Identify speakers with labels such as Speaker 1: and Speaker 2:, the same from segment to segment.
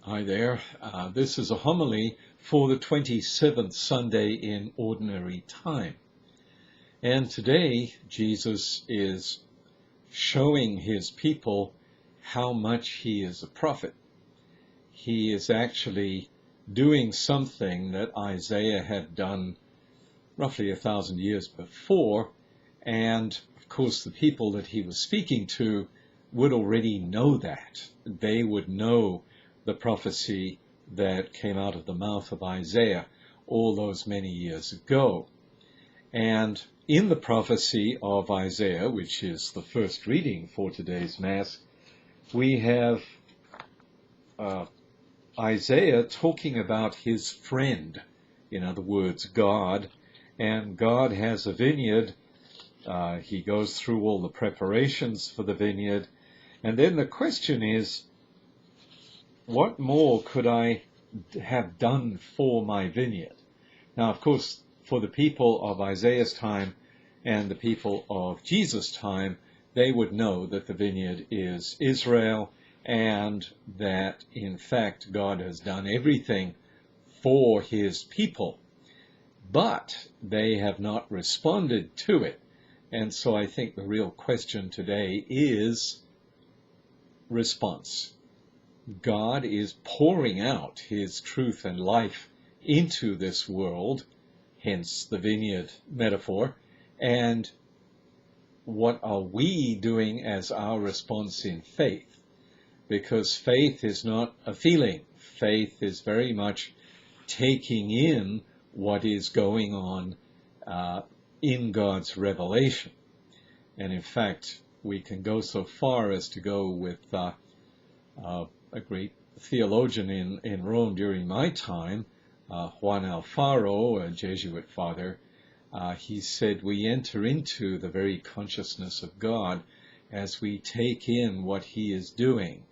Speaker 1: Hi there. This is a homily for the 27th Sunday in Ordinary Time. And today, Jesus is showing his people how much he is a prophet. He is actually doing something that Isaiah had done roughly 1,000 years before. And of course, the people that he was speaking to would already know that. They would know the prophecy that came out of the mouth of Isaiah all those many years ago. And in the prophecy of Isaiah, which is the first reading for today's Mass, we have Isaiah talking about his friend, in other words, God. And God has a vineyard. He goes through all the preparations for the vineyard. And then the question is, what more could I have done for my vineyard? Now, of course, for the people of Isaiah's time and the people of Jesus' time, they would know that the vineyard is Israel and that, in fact, God has done everything for his people. But they have not responded to it. And so I think the real question today is response. God is pouring out his truth and life into this world, hence the vineyard metaphor. And what are we doing as our response in faith? Because faith is not a feeling. Faith is very much taking in what is going on in God's revelation. And in fact, we can go so far as to go with a great theologian in Rome during my time, Juan Alfaro, a Jesuit father. He said we enter into the very consciousness of God as we take in what he is doing,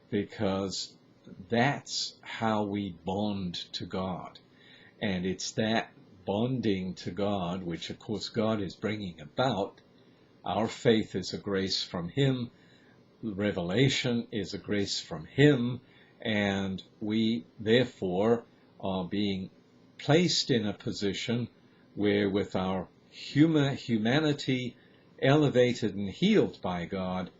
Speaker 1: because that's how we bond to God. And it's that bonding to God, which of course God is bringing about. Our faith is a grace from him. Revelation is a grace from him, and we therefore are being placed in a position where, with our humanity elevated and healed by God,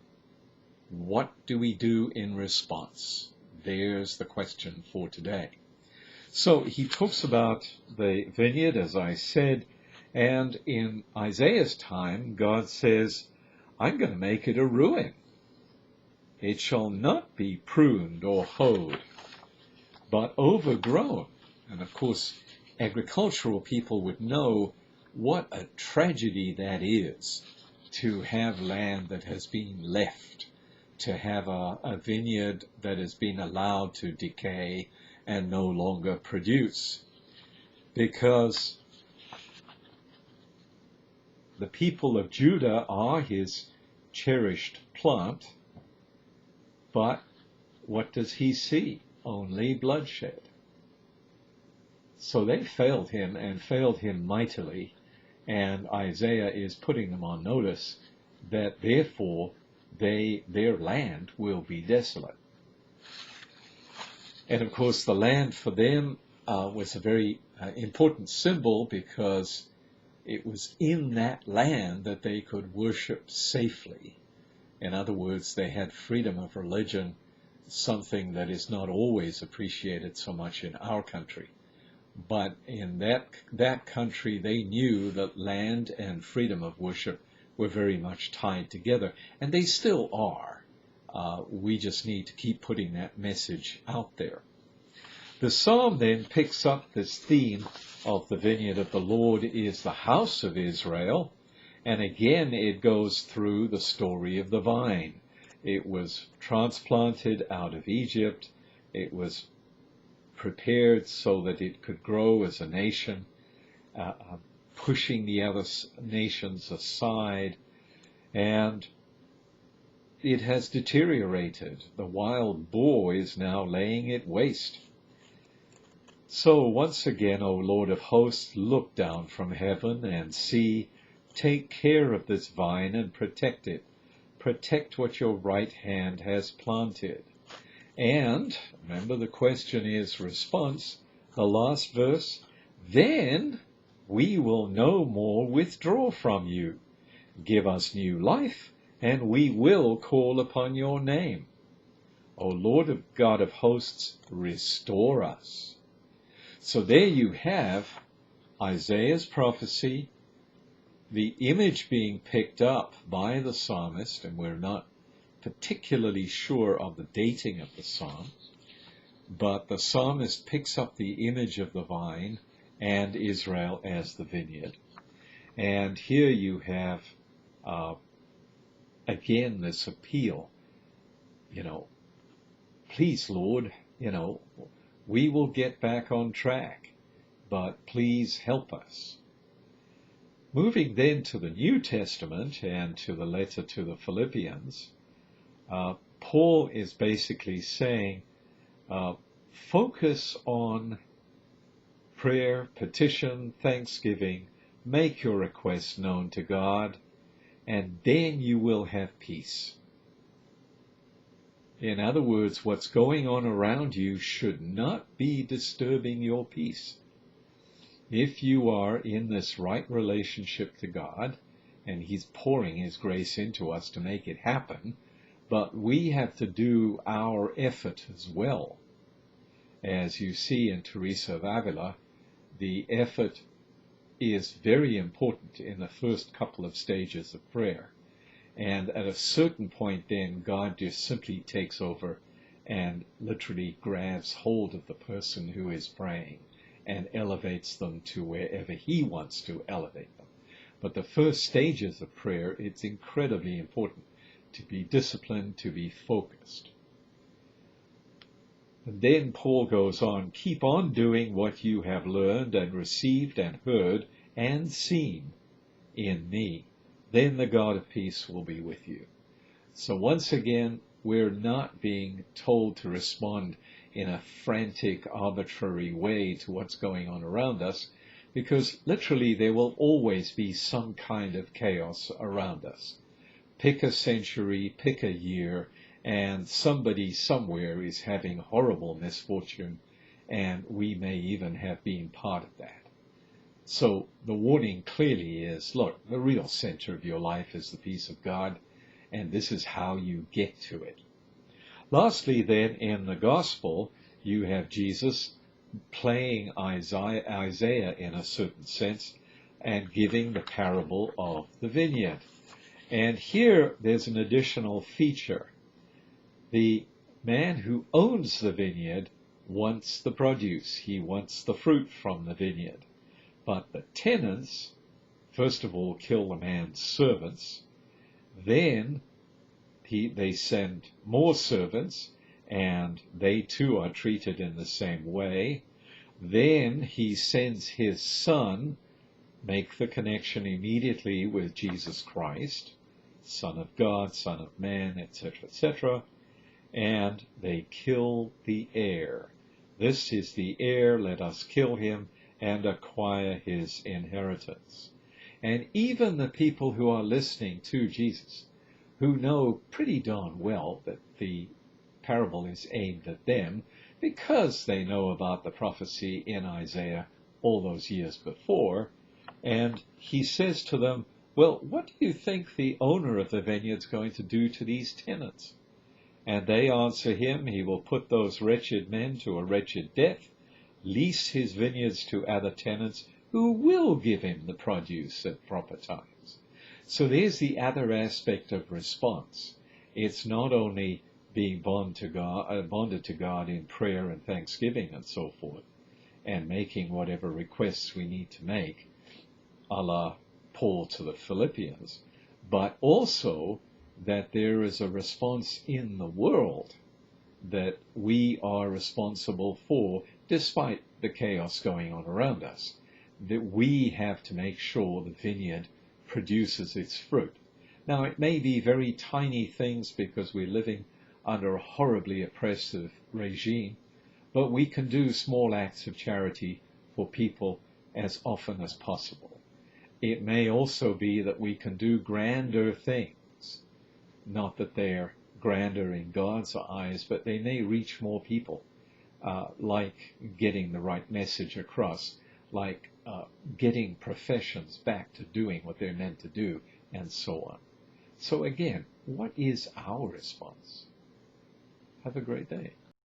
Speaker 1: what do we do in response? There's the question for today. So he talks about the vineyard, as I said, and in Isaiah's time, God says, I'm going to make it a ruin. It shall not be pruned or hoed, but overgrown. And of course, agricultural people would know what a tragedy that is, to have land that has been left, to have a vineyard that has been allowed to decay and no longer produce. Because the people of Judah are his cherished plant. But what does he see? Only bloodshed. So they failed him and failed him mightily, and Isaiah is putting them on notice that therefore their land will be desolate. And of course the land for them was a very important symbol, because it was in that land that they could worship safely. In other words, they had freedom of religion, something that is not always appreciated so much in our country. But in that country, they knew that land and freedom of worship were very much tied together, and they still are. We just need to keep putting that message out there. The psalm then picks up this theme of the vineyard of the Lord is the house of Israel. And again, it goes through the story of the vine. It was transplanted out of Egypt. It was prepared so that it could grow as a nation, pushing the other nations aside. And it has deteriorated. The wild boar is now laying it waste. So once again, O Lord of hosts, look down from heaven and see. Take care of this vine and protect it. Protect what your right hand has planted. And remember, the question is response, the last verse, then we will no more withdraw from you. Give us new life, and we will call upon your name. O Lord of God of hosts, restore us. So there you have Isaiah's prophecy, the image being picked up by the psalmist, and we're not particularly sure of the dating of the psalm, but the psalmist picks up the image of the vine and Israel as the vineyard. And here you have, again, this appeal, please, Lord, we will get back on track, but please help us. Moving then to the New Testament and to the letter to the Philippians, Paul is basically saying, focus on prayer, petition, thanksgiving, make your requests known to God, and then you will have peace. In other words, what's going on around you should not be disturbing your peace. If you are in this right relationship to God, and He's pouring His grace into us to make it happen, but we have to do our effort as well. As you see in Teresa of Avila, the effort is very important in the first couple of stages of prayer. And at a certain point then, God just simply takes over and literally grabs hold of the person who is praying and elevates them to wherever He wants to elevate them. But the first stages of prayer, it's incredibly important to be disciplined, to be focused. And then Paul goes on, keep on doing what you have learned and received and heard and seen in me. Then the God of peace will be with you. So once again, we're not being told to respond in a frantic, arbitrary way to what's going on around us, because literally there will always be some kind of chaos around us. Pick a century, pick a year, and somebody somewhere is having horrible misfortune, and we may even have been part of that. So the warning clearly is, look, the real center of your life is the peace of God, and this is how you get to it. Lastly, then, in the gospel, you have Jesus playing Isaiah in a certain sense and giving the parable of the vineyard. And here there's an additional feature. The man who owns the vineyard wants the produce. He wants the fruit from the vineyard. But the tenants, first of all, kill the man's servants. Then they send more servants, and they too are treated in the same way. Then he sends his son, make the connection immediately with Jesus Christ, Son of God, Son of Man, etc., etc., and they kill the heir. This is the heir, let us kill him and acquire his inheritance. And even the people who are listening to Jesus, who know pretty darn well that the parable is aimed at them, because they know about the prophecy in Isaiah all those years before, and he says to them, well, what do you think the owner of the vineyard is going to do to these tenants? And they answer him, he will put those wretched men to a wretched death, lease his vineyards to other tenants who will give him the produce at proper times. So there's the other aspect of response. It's not only being bonded to God in prayer and thanksgiving and so forth, and making whatever requests we need to make, a la Paul to the Philippians, but also that there is a response in the world that we are responsible for, despite the chaos going on around us, that we have to make sure the vineyard produces its fruit. Now, it may be very tiny things because we're living under a horribly oppressive regime, but we can do small acts of charity for people as often as possible. It may also be that we can do grander things, not that they're grander in God's eyes, but they may reach more people, like getting the right message across, like getting professions back to doing what they're meant to do, and so on. So again, what is our response? Have a great day.